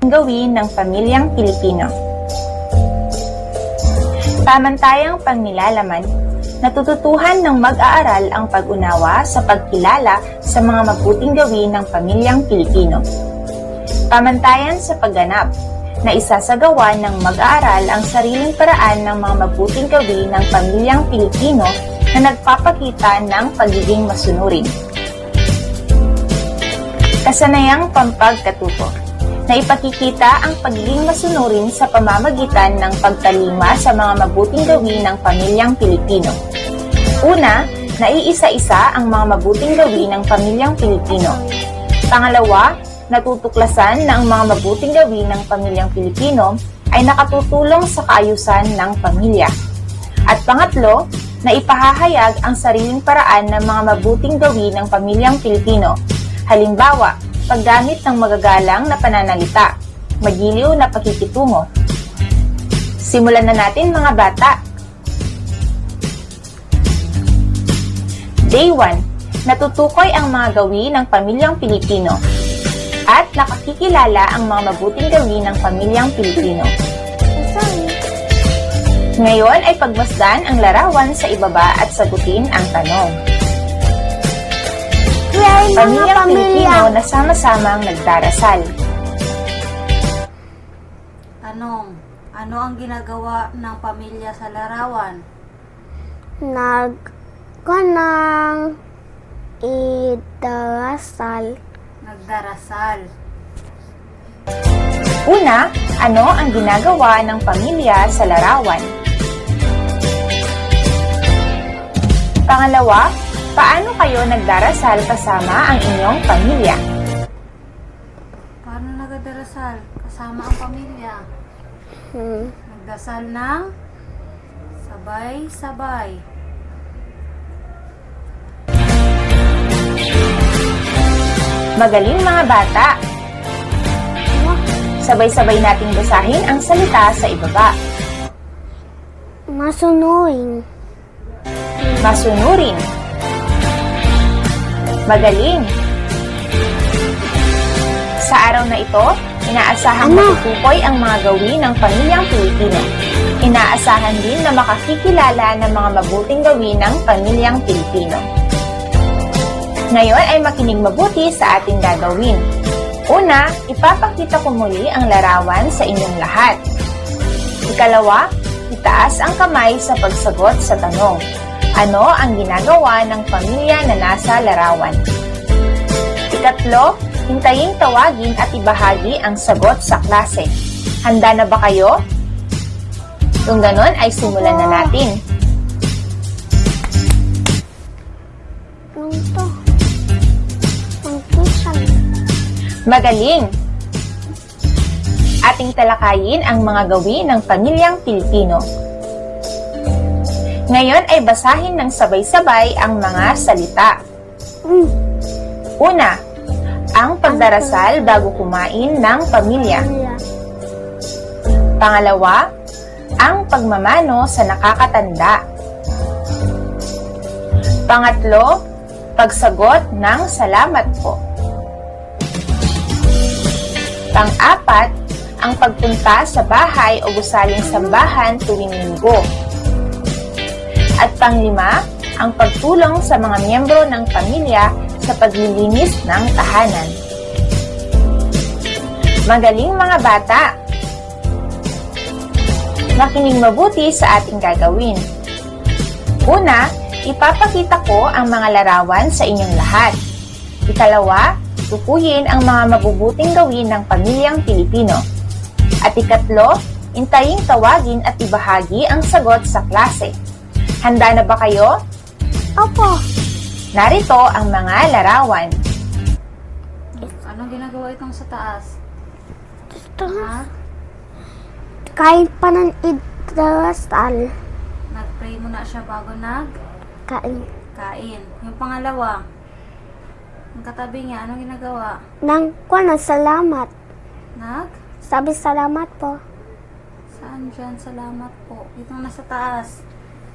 gawin ng pamilyang Pilipino. Pamantayang pangnilalaman, natututuhan ng mag-aaral ang pag-unawa sa pagkilala sa mga mabuting gawin ng pamilyang Pilipino. Pamantayan sa pagganap, na isasagawa ng mag-aaral ang sariling paraan ng mga mabuting gawin ng pamilyang Pilipino na nagpapakita ng pagiging masunurin. Kasanayang pampagkatuto, na ipakikita ang pagiging masunurin sa pamamagitan ng pagtalima sa mga mabuting gawin ng pamilyang Pilipino. Una, naiisa-isa ang mga mabuting gawin ng pamilyang Pilipino. Pangalawa, natutuklasan na ang mga mabuting gawin ng pamilyang Pilipino ay nakatutulong sa kaayusan ng pamilya. At pangatlo, na ipahahayag ang sariling paraan ng mga mabuting gawin ng pamilyang Pilipino. Halimbawa, paggamit ng magagalang na pananalita, magiliw na pakikitungo. Simulan na natin mga bata. Day 1. Natutukoy ang mga gawin ng pamilyang Pilipino at nakakikilala ang mga mabuting gawin ng pamilyang Pilipino. Ngayon ay pagmasdan ang larawan sa ibaba at sagutin ang tanong. Pamilyang Pilipino na sama-samang nagdarasal. Tanong, ano ang ginagawa ng pamilya sa larawan? Nagkanang idarasal. Nagdarasal. Una, ano ang ginagawa ng pamilya sa larawan? Pangalawa, paano kayo nagdarasal kasama ang inyong pamilya? Paano nagdarasal kasama ang pamilya? Nagdasal ng sabay-sabay. Magaling mga bata! Sabay-sabay nating basahin ang salita sa ibaba. Masunurin. Masunurin. Magaling. Sa araw na ito, inaasahang matutukoy ang mga gawin ng pamilyang Pilipino. Inaasahan din na makakikilala ng mga mabuting gawin ng pamilyang Pilipino. Ngayon ay makinig mabuti sa ating gagawin. Una, ipapakita ko muli ang larawan sa inyong lahat. Ikalawa, itaas ang kamay sa pagsagot sa tanong. Ano ang ginagawa ng pamilya na nasa larawan? Ikatlo, hintayin tawagin at ibahagi ang sagot sa klase. Handa na ba kayo? Kung ganon ay simulan na natin. Magaling! Ating talakayin ang mga gawin ng pamilyang Pilipino. Ngayon ay basahin ng sabay-sabay ang mga salita. Una, ang pagdarasal bago kumain ng pamilya. Pangalawa, ang pagmamano sa nakakatanda. Pangatlo, pagsagot ng salamat po. Pang-apat, ang pagpunta sa bahay o gusaling sambahan tuwing linggo. At pang-lima, ang pagtulong sa mga miyembro ng pamilya sa paglilinis ng tahanan. Magaling mga bata! Makinig mabuti sa ating gagawin. Una, ipapakita ko ang mga larawan sa inyong lahat. Ikalawa, tukuyin ang mga mabubuting gawin ng pamilyang Pilipino. At ikatlo, intaying tawagin at ibahagi ang sagot sa klase. Handa na ba kayo? Opo. Narito ang mga larawan. Anong ginagawa itong sa taas? Ha? Kahit pa ng idarasal. Nag-pray muna siya bago Kain. kain. Yung pangalawa, ang katabi niya, anong ginagawa? Nang salamat. Nag? Sabi salamat po. Saan dyan? Salamat po. Itong nasa taas.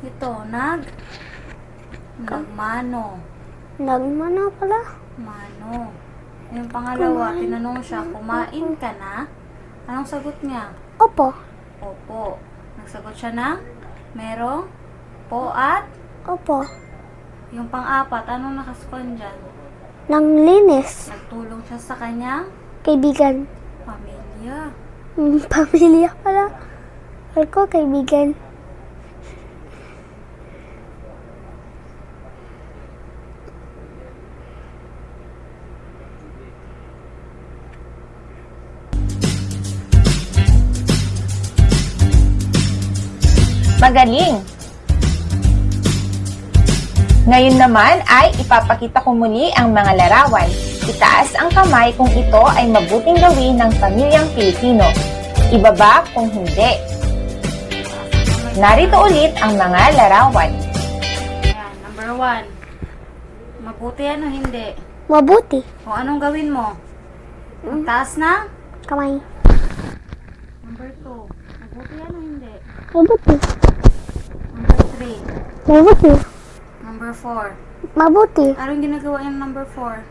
Ito, nagmano. Nagmano pala. Mano. Yung pangalawa, tinanong siya, kumain ka na? Anong sagot niya? Opo. Opo. Nagsagot siya ng merong po at Opo. yung pang-apat, anong nakaskon dyan? Nang linis. Nagtulong siya sa kanyang Kaibigan. pamilya. Pamilya pala. Ako, kaibigan. Magaling! Ngayon naman ay ipapakita ko muli ang mga larawan. Itaas ang kamay kung ito ay mabuting gawin ng pamilyang Pilipino. Ibaba kung hindi. Narito ulit ang mga larawan. Ayan, number 1. Mabuti ano hindi? Mabuti. O anong gawin mo? Taas na? Kamay. Number 2. Mabuti ano hindi? Mabuti. Number 3. Mabuti. Number 4. Mabuti. Anong ginagawa yung number 4?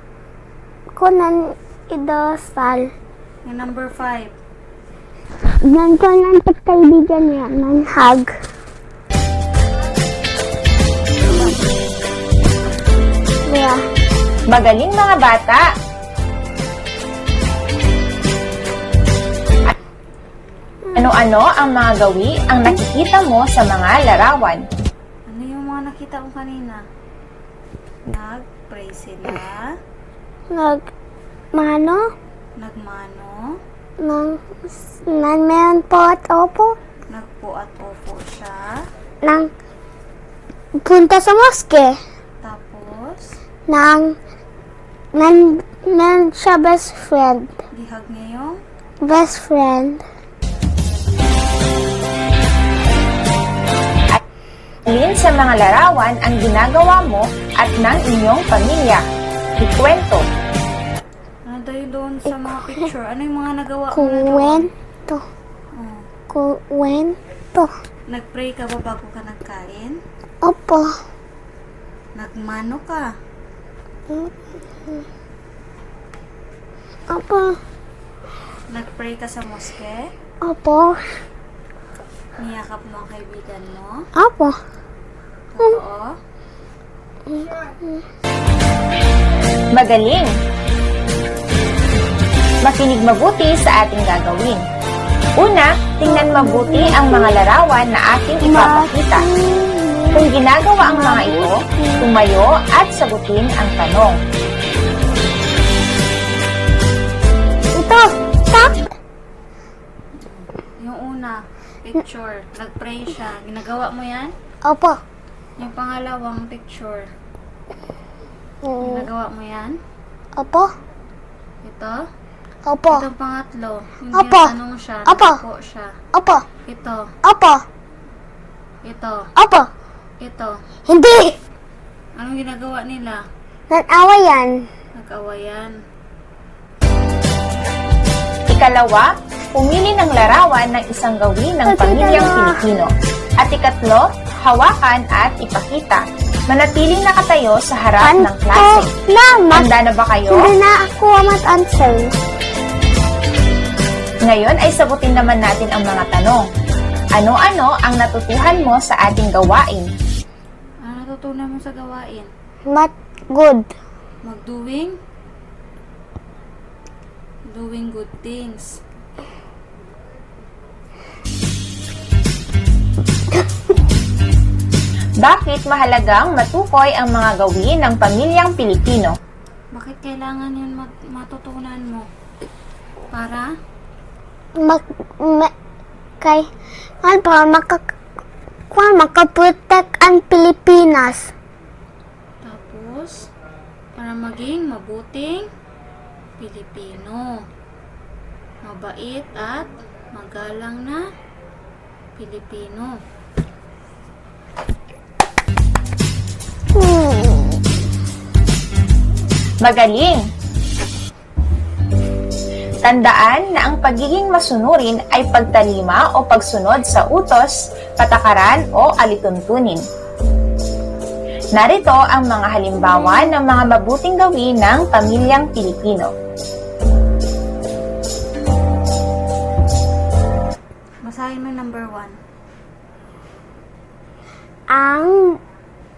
Kunan idasal. Yung number 5. Nandiyan ang pagkaibigan niya. Nanhag. Yeah. Magaling mga bata! Ano-ano ang mga gawi ang nakikita mo sa mga larawan? Ano yung mga nakita ko kanina? Nag-pray sila. Mano? Nagmano. Meron po at opo. Nagpo at opo siya. Nang punta sa moske. Tapos, Nan siya best friend. gihag niya yung Best friend. Alin sa mga larawan ang ginagawa mo at ng inyong pamilya? Ikwento. ano daw yun doon sa mga picture? Ano yung mga nagawa mo na doon? Kuwento. Oh. Kuwento. Nag-pray ka ba bago ka nagkain? Opo. Nagmano ka? Opo. Nag-pray ka sa moske? Opo. Niyakap mo ang kaibigan mo? Opo. Oo. Magaling! Makinig mabuti sa ating gagawin. Una, tingnan mabuti ang mga larawan na ating ipapakita. Kung ginagawa ang mga ito, tumayo at sagutin ang tanong. Ito. Tak. Yung una, picture. Nag-pray siya. Ginagawa mo yan? Opo. Yung pangalawang picture. Ginagawa mo yan? Opo. Ito? Opo. Itong pangatlo. Yung Opo. tinatanong siya. Opo. Nagpo siya. Opo. Ito. Opo. Ito. Opo. Ito. Hindi. Anong ginagawa nila? Nag-awayan. Nag-awayan. Ikalawa, pumili ng larawan ng isang gawin ng pamilyang Pilipino. At ikatlo, hawakan at ipakita. Manatiling nakatayo sa harap ng klase. Handa na ba kayo? Hindi na ako mag-answer. Ngayon ay sagutin naman natin ang mga tanong. Ano-ano ang natutuhan mo sa ating gawain? Ano natutunan mo sa gawain? But good. Doing good things. Bakit mahalagang matukoy ang mga gawin ng pamilyang Pilipino? Bakit kailangan yun matutunan mo? Para? Makaprotect ang Pilipinas. Tapos, para maging mabuting Pilipino. Mabait at magalang na Pilipino. Magaling! Tandaan na ang pagiging masunurin ay pagtalima o pagsunod sa utos, patakaran o alituntunin. Narito ang mga halimbawa ng mga mabuting gawin ng pamilyang Pilipino. Basahin mo yung number 1. Ang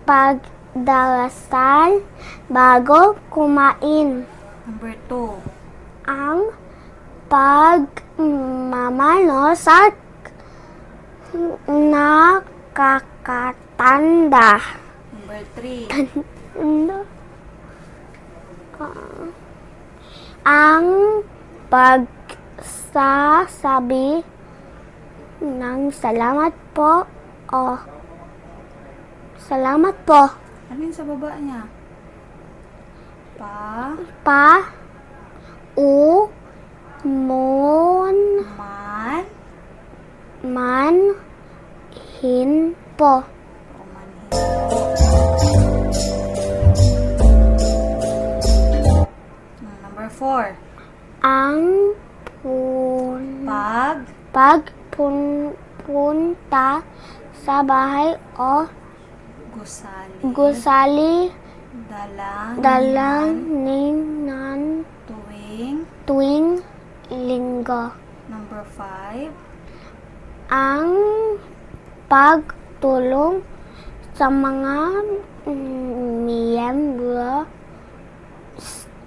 pagdarasal bago kumain. Number 2. Ang pagmamano sa nakakatanda. Number 3. Ang pagsasabi ng salamat po o salamat po. Ano yun sa baba niya? Pa u mon Man. man hin po. O manhin. Number 4. Ang pagpunta sa bahay o gusali dalanginan tuwing linggo. Number 5. Ang pagtulong sa mga miyembro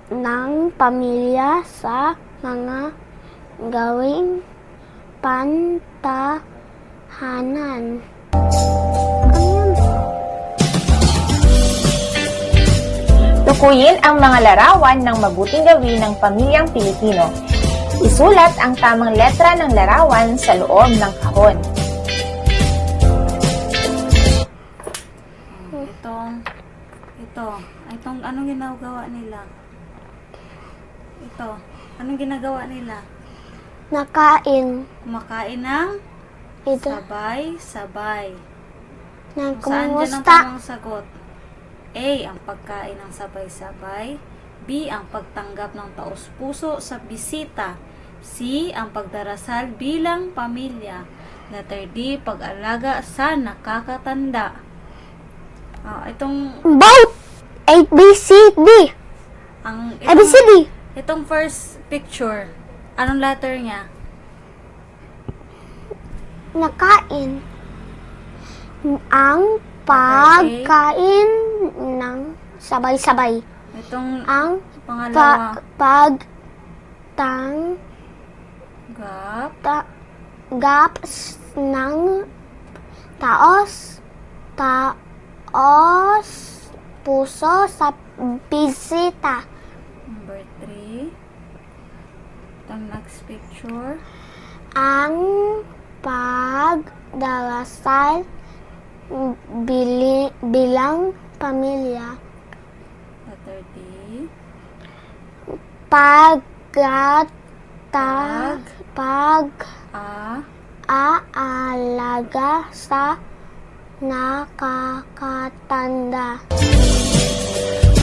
ng pamilya sa mga gawing pantahanan. Tukuyin ang mga larawan ng mabuting gawin ng pamilyang Pilipino. Isulat ang tamang letra ng larawan sa loob ng kahon. Itong anong ginagawa nila? Anong ginagawa nila? Nakain. Kumakain ng Ito. sabay-sabay. Nang Saan dyan ang kumusta? tamang sagot? A. Ang pagkain ng sabay-sabay. B. Ang pagtanggap ng taos-puso sa bisita. C. Ang pagdarasal bilang pamilya. Letter D. Pag-alaga sa nakakatanda. Both! A, B, C, D. A, B, C, D. Itong first picture, anong letter niya? Nakain. Ang pagkain ng sabay-sabay. Itong Ang pangalawa, gap ng taos puso sa bisita. number 3. Itong next picture, Ang pagdarasal bilang pamilya. letter D. Pag-aalaga sa nakakatanda.